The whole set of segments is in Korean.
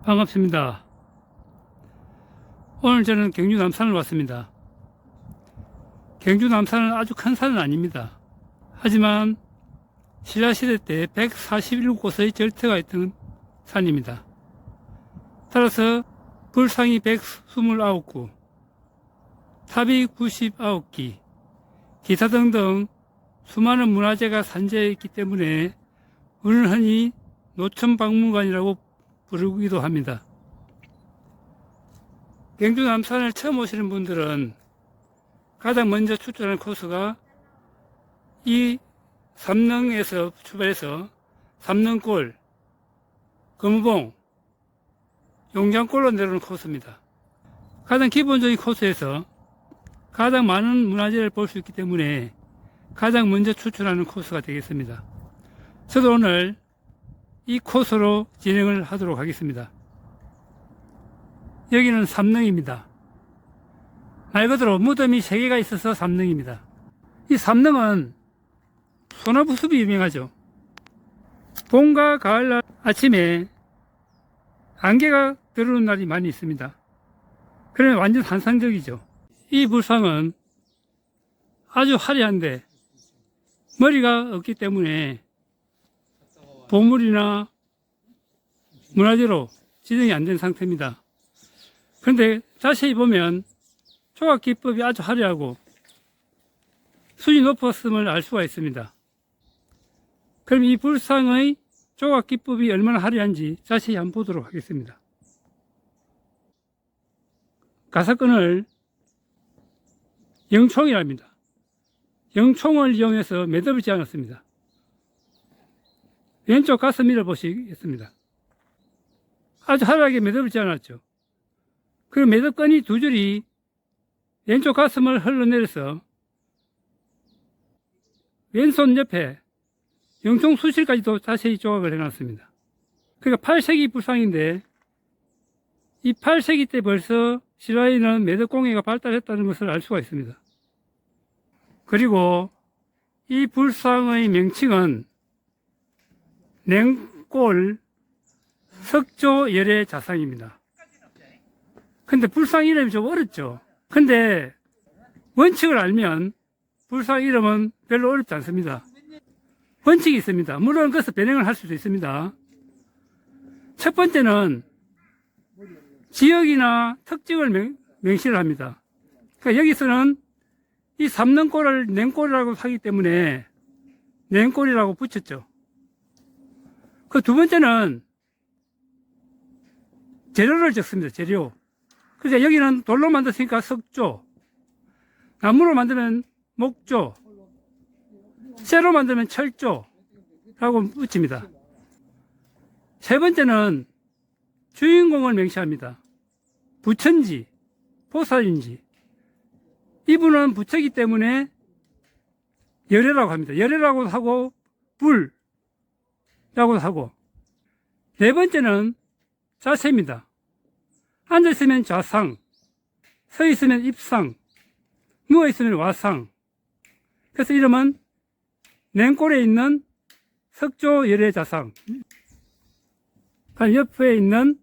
반갑습니다. 오늘 저는 경주 남산을 왔습니다. 경주 남산은 아주 큰 산은 아닙니다. 하지만 신라시대 때 141곳의 절터가 있던 산입니다. 따라서 불상이 129구, 탑이 99기, 기타 등등 수많은 문화재가 산재해 있기 때문에 우리는 흔히 노천박물관이라고 부르기도 합니다. 경주 남산을 처음 오시는 분들은 가장 먼저 추천하는 코스가 이 삼릉에서 출발해서 삼릉골, 금우봉, 용장골로 내려오는 코스입니다. 가장 기본적인 코스에서 가장 많은 문화재를 볼 수 있기 때문에 가장 먼저 추천하는 코스가 되겠습니다. 저도 오늘 이 코스로 진행을 하도록 하겠습니다. 여기는 삼릉입니다. 말 그대로 무덤이 3개가 있어서 삼릉입니다. 이 삼릉은 소나무 숲이 유명하죠. 봄과 가을날 아침에 안개가 들어오는 날이 많이 있습니다. 그러면 완전 환상적이죠. 이 불상은 아주 화려한데 머리가 없기 때문에 보물이나 문화재로 지정이 안 된 상태입니다. 그런데 자세히 보면 조각 기법이 아주 화려하고 수준이 높았음을 알 수가 있습니다. 그럼 이 불상의 조각 기법이 얼마나 화려한지 자세히 한번 보도록 하겠습니다. 가사건을 영총이랍니다. 영총을 이용해서 매듭을 지어놨습니다. 왼쪽 가슴 밀어보시겠습니다. 아주 화려하게 매듭을 지어놨죠. 그리고 매듭건이 2줄이 왼쪽 가슴을 흘러내려서 왼손 옆에 영총 수실까지도 자세히 조각을 해놨습니다. 그러니까 8세기 불상인데 이 8세기 때 벌써 신라에는 매듭공예가 발달했다는 것을 알 수가 있습니다. 그리고 이 불상의 명칭은 냉골 석조열애 자상입니다. 근데 불상 이름이 좀 어렵죠. 근데 원칙을 알면 불상 이름은 별로 어렵지 않습니다. 원칙이 있습니다. 물론 그것을 변형을 할 수도 있습니다. 첫 번째는 지역이나 특징을 명시를 합니다. 그러니까 여기서는 이 삼릉골을 냉골이라고 하기 때문에 냉골이라고 붙였죠. 그 두 번째는 재료를 적습니다. 재료. 그래서 여기는 돌로 만들었으니까 석조, 나무로 만들면 목조, 쇠로 만들면 철조라고 붙입니다. 세 번째는 주인공을 명시합니다. 부처인지 보살인지. 이분은 부처이기 때문에 열애라고 합니다. 열애라고도 하고 불라고도 하고. 네 번째는 자세입니다. 앉아있으면 좌상, 서있으면 입상, 누워있으면 와상. 그래서 이름은 냉골에 있는 석조열애자상. 옆에 있는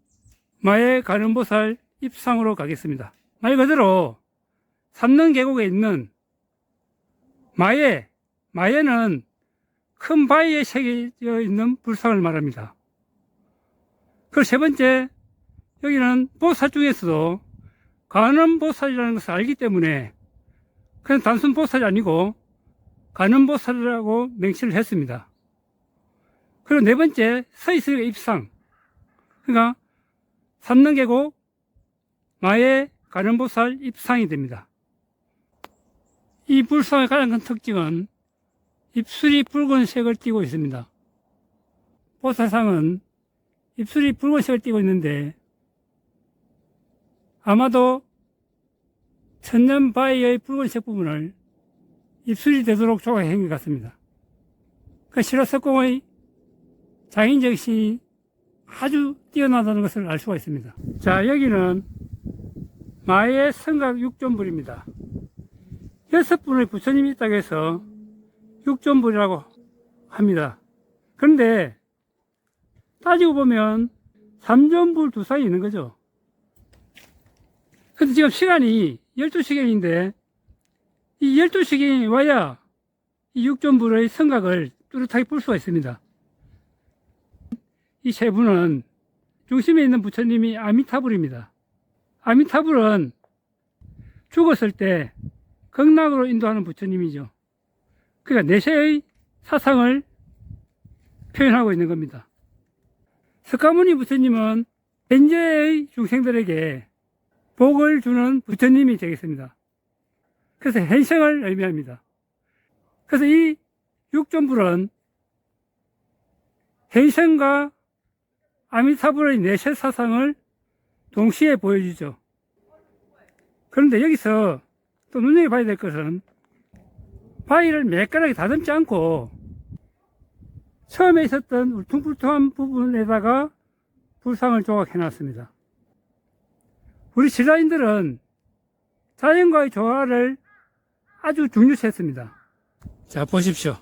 마에 가는보살 입상으로 가겠습니다. 말 그대로 삼릉계곡에 있는 마에는 큰 바위에 새겨져 있는 불상을 말합니다. 그리고 세 번째, 여기는 보살 중에서도 관음보살이라는 것을 알기 때문에 그냥 단순 보살이 아니고 관음보살이라고 명시를 했습니다. 그리고 네 번째, 서있으니까 입상. 그러니까 삼릉계곡 마에 관음보살 입상이 됩니다. 이 불상의 가장 큰 특징은 입술이 붉은색을 띠고 있습니다. 보살상은 입술이 붉은색을 띠고 있는데 아마도 천년바위의 붉은색 부분을 입술이 되도록 조각한 것 같습니다. 그 신라석공의 장인정신이 아주 뛰어나다는 것을 알 수가 있습니다. 자, 여기는 마의 성각 육존불입니다. 6분의 부처님이 있다고 해서 육존불이라고 합니다. 그런데 따지고 보면 3존불 두 쌍이 있는 거죠. 근데 지금 시간이 12시경인데 이 12시경이 와야 이 6존불의 성각을 뚜렷하게 볼 수가 있습니다. 이 세 분은 중심에 있는 부처님이 아미타불입니다. 아미타불은 죽었을 때 극락으로 인도하는 부처님이죠. 그러니까 내세의 사상을 표현하고 있는 겁니다. 석가모니 부처님은 현재의 중생들에게 복을 주는 부처님이 되겠습니다. 그래서 현생을 의미합니다. 그래서 이 육존불은 현생과 아미타불의 내세 사상을 동시에 보여주죠. 그런데 여기서 또 눈여겨봐야 될 것은 바위를 매끈하게 다듬지 않고 처음에 있었던 울퉁불퉁한 부분에다가 불상을 조각해 놨습니다. 우리 신라인들은 자연과의 조화를 아주 중요시했습니다. 자, 보십시오.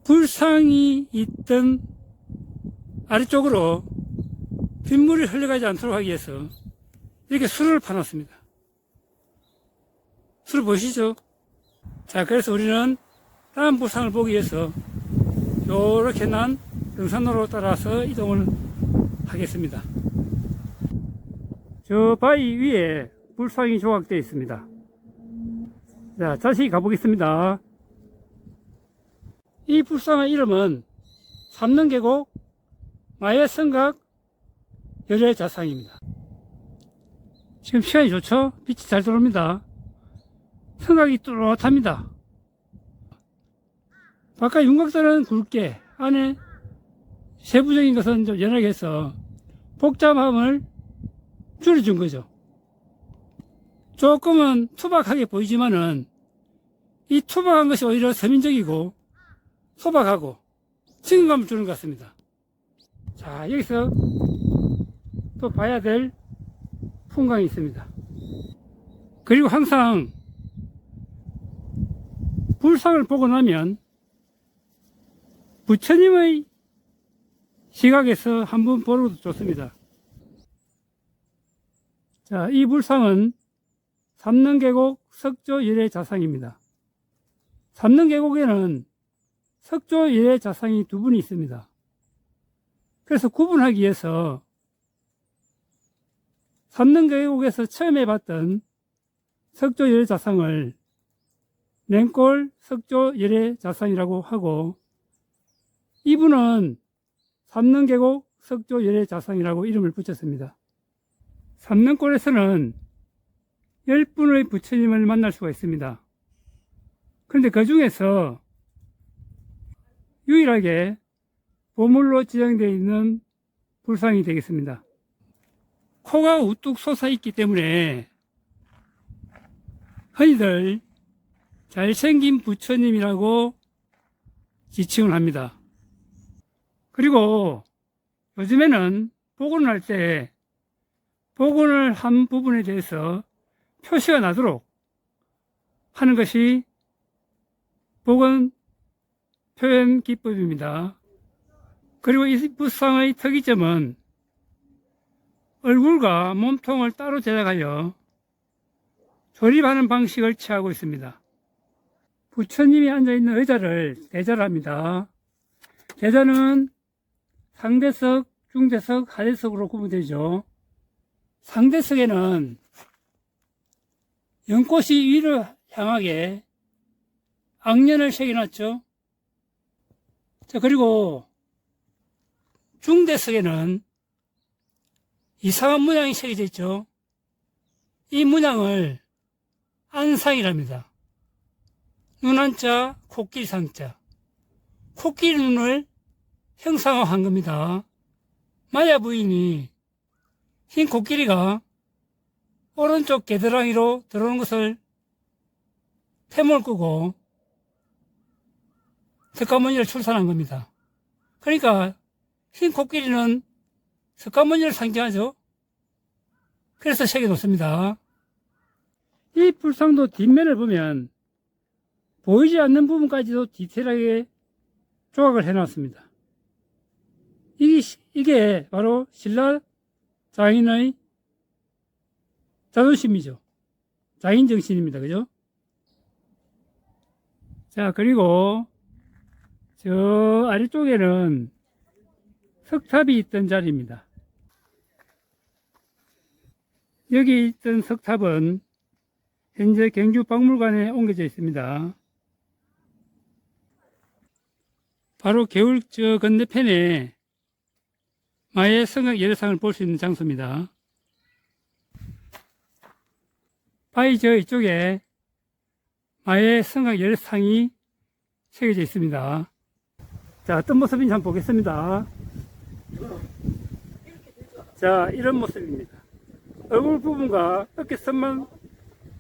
불상이 있던 아래쪽으로 빗물이 흘러가지 않도록 하기 위해서 이렇게 수를 파놨습니다. 수를 보시죠. 자, 그래서 우리는 다음 불상을 보기 위해서 이렇게 난 등산로로 따라서 이동을 하겠습니다. 저 바위 위에 불상이 조각되어 있습니다. 자, 다시 가보겠습니다. 이 불상의 이름은 삼능계곡 마예성각 열애자상입니다. 지금 시간이 좋죠? 빛이 잘 들어옵니다. 성각이 뚜렷합니다. 바깥 윤곽들은 굵게, 안에 세부적인 것은 좀 연하게 해서 복잡함을 줄여준 거죠. 조금은 투박하게 보이지만은 이 투박한 것이 오히려 서민적이고 소박하고 친근감을 주는 것 같습니다. 자, 여기서 또 봐야 될 풍광이 있습니다. 그리고 항상 불상을 보고 나면 부처님의 시각에서 한번 보는 것도 좋습니다. 자, 이 불상은 삼능계곡 석조열애자상입니다. 삼능계곡에는 석조열애자상이 두 분이 있습니다. 그래서 구분하기 위해서 삼능계곡에서 처음에 봤던 석조열애자상을 냉골 석조열애자상이라고 하고, 이분은 삼능계곡 석조열애자상이라고 이름을 붙였습니다. 삼능골에서는 10분의 부처님을 만날 수가 있습니다. 그런데 그 중에서 유일하게 보물로 지정되어 있는 불상이 되겠습니다. 코가 우뚝 솟아있기 때문에 흔히들 잘생긴 부처님이라고 지칭을 합니다. 그리고 요즘에는 복원을 할 때 복원을 한 부분에 대해서 표시가 나도록 하는 것이 복원 표현 기법입니다. 그리고 이 불상의 특이점은 얼굴과 몸통을 따로 제작하여 조립하는 방식을 취하고 있습니다. 부처님이 앉아있는 의자를 대자를 합니다. 대자는 상대석, 중대석, 하대석으로 구분되죠. 상대석에는 연꽃이 위로 향하게 악년을 새겨놨죠. 자, 그리고 중대석에는 이상한 문양이 새겨져 있죠. 이 문양을 안상이랍니다. 눈한자, 코끼리 상자. 코끼리 눈을 형상화한 겁니다. 마야 부인이 흰 코끼리가 오른쪽 겨드랑이로 들어오는 것을 태몽을 끄고 석가모니를 출산한 겁니다. 그러니까 흰 코끼리는 석가모니를 상징하죠. 그래서 새겨 놓습니다. 이 불상도 뒷면을 보면 보이지 않는 부분까지도 디테일하게 조각을 해놨습니다. 이게 바로 신라 장인의 자존심이죠. 장인 정신입니다. 그죠? 자, 그리고 저 아래쪽에는 석탑이 있던 자리입니다. 여기 있던 석탑은 현재 경주박물관에 옮겨져 있습니다. 바로 개울 저 건너편에 마의 성곽 예례상을 볼 수 있는 장소입니다. 바위 저 이쪽에 마의 성곽 예례상이 새겨져 있습니다. 자, 어떤 모습인지 한번 보겠습니다. 자, 이런 모습입니다. 얼굴 부분과 어깨선만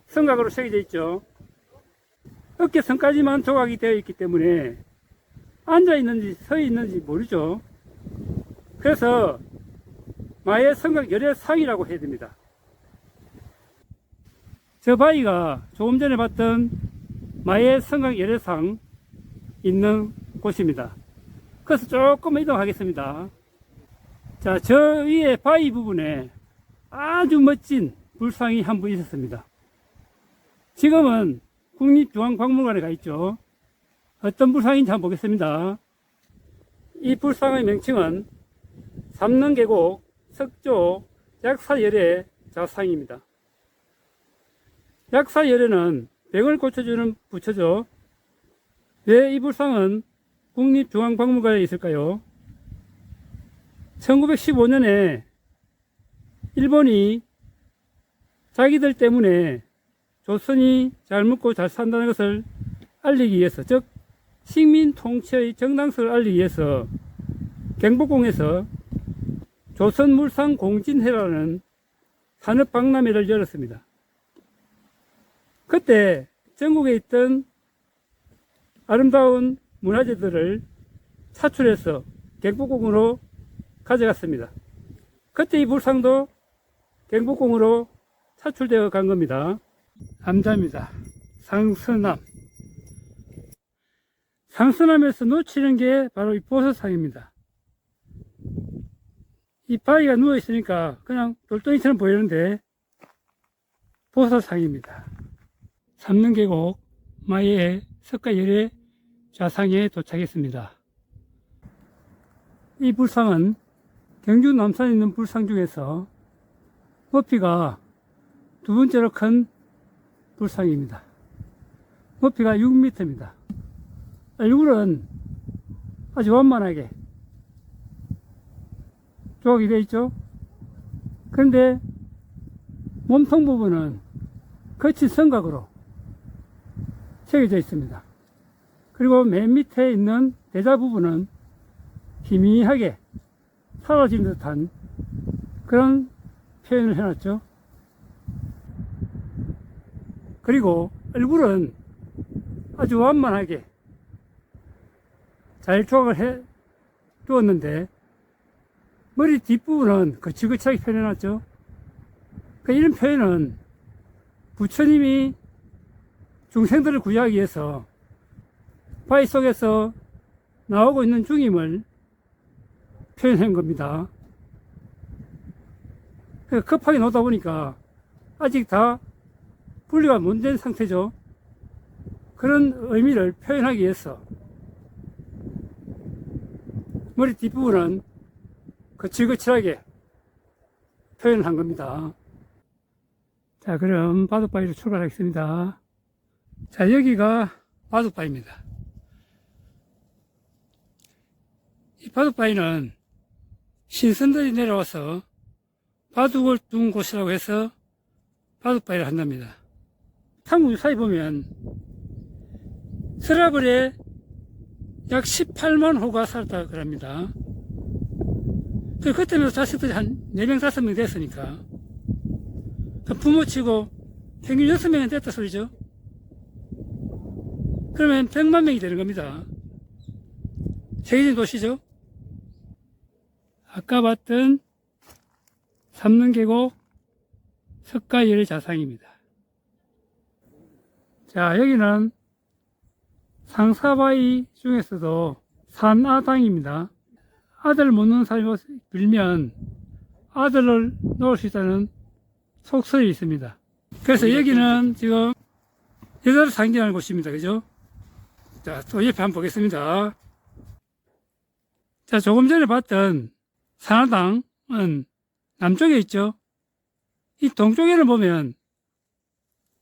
성곽으로 새겨져 있죠. 어깨선까지만 조각이 되어 있기 때문에 앉아 있는지 서 있는지 모르죠. 그래서 마의 성곽 예례상이라고 해야 됩니다. 저 바위가 조금 전에 봤던 마의 성곽 예례상 있는 곳입니다. 그래서 조금 이동하겠습니다. 자, 저 위에 바위 부분에 아주 멋진 불상이 한 분 있었습니다. 지금은 국립중앙박물관에 가 있죠. 어떤 불상인지 한번 보겠습니다. 이 불상의 명칭은 삼능계곡 석조 약사열애 자상입니다. 약사열애는 병을 고쳐주는 부처죠. 왜 이 불상은 국립중앙박물관에 있을까요? 1915년에 일본이 자기들 때문에 조선이 잘 먹고 잘 산다는 것을 알리기 위해서, 즉 식민 통치의 정당성을 알리기 위해서 경복궁에서 조선물상공진회라는 산업박람회를 열었습니다. 그때 전국에 있던 아름다운 문화재들을 차출해서 경복궁으로 가져갔습니다. 그때 이 불상도 경복궁으로 차출되어 간 겁니다. 남자입니다. 상서남. 상서남에서 놓치는 게 바로 이 보석상입니다. 이 바위가 누워 있으니까 그냥 돌덩이처럼 보이는데 보석상입니다. 삼능계곡 마의 석가열애 좌상에 도착했습니다. 이 불상은 경주 남산에 있는 불상 중에서 높이가 두 번째로 큰 불상입니다. 높이가 6m입니다. 얼굴은 아주 완만하게 조각이 되어 있죠. 그런데 몸통 부분은 거친 성곽으로 새겨져 있습니다. 그리고 맨 밑에 있는 대자 부분은 희미하게 사라진 듯한 그런 표현을 해놨죠. 그리고 얼굴은 아주 완만하게 잘 조각을 해 두었는데 머리 뒷부분은 거칠거칠하게 표현해놨죠. 이런 표현은 부처님이 중생들을 구제하기 위해서 바위 속에서 나오고 있는 중임을 표현한 겁니다. 급하게 나오다 보니까 아직 다 분리가 못 된 상태죠. 그런 의미를 표현하기 위해서 머리 뒷부분은 거칠거칠하게 표현을 한 겁니다. 자, 그럼 바둑바위로 출발하겠습니다. 자, 여기가 바둑바위입니다. 이 바둑바위는 신선들이 내려와서 바둑을 둔 곳이라고 해서 바둑바위를 한답니다. 탐구 유사에 보면 서라벌에 약 18만 호가 살았다고 그럽니다. 그때는 자식들이 한 4명, 5명 됐으니까 부모 치고 평균 6명은 됐다 소리죠. 그러면 100만 명이 되는 겁니다. 세계적인 도시죠. 아까 봤던 삼능계곡 석가열애 자상입니다. 자, 여기는 상사바위 중에서도 산아당입니다. 아들을 못 놓는 사람이 빌면 아들을 놓을 수 있다는 속설이 있습니다. 그래서 여기는 지금 여자를 상징하는 곳입니다. 그죠? 자, 또 옆에 한번 보겠습니다. 자, 조금 전에 봤던 산화당은 남쪽에 있죠. 이 동쪽에를 보면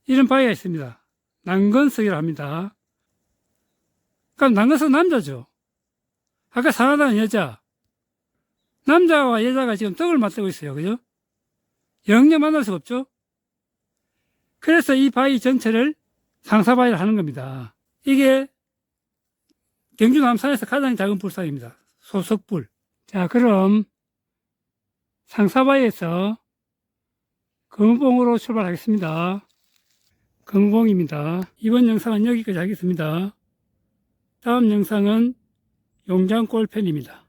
이런 바위가 있습니다. 난건석이라고 합니다. 그럼 난건석 남자죠. 아까 산화당은 여자. 남자와 여자가 지금 떡을 맞대고 있어요. 그죠? 영영 만날 수가 없죠? 그래서 이 바위 전체를 상사바위를 하는 겁니다. 이게 경주 남산에서 가장 작은 불상입니다. 소석불. 자, 그럼 상사바위에서 금봉으로 출발하겠습니다. 금봉입니다. 이번 영상은 여기까지 하겠습니다. 다음 영상은 용장골편입니다.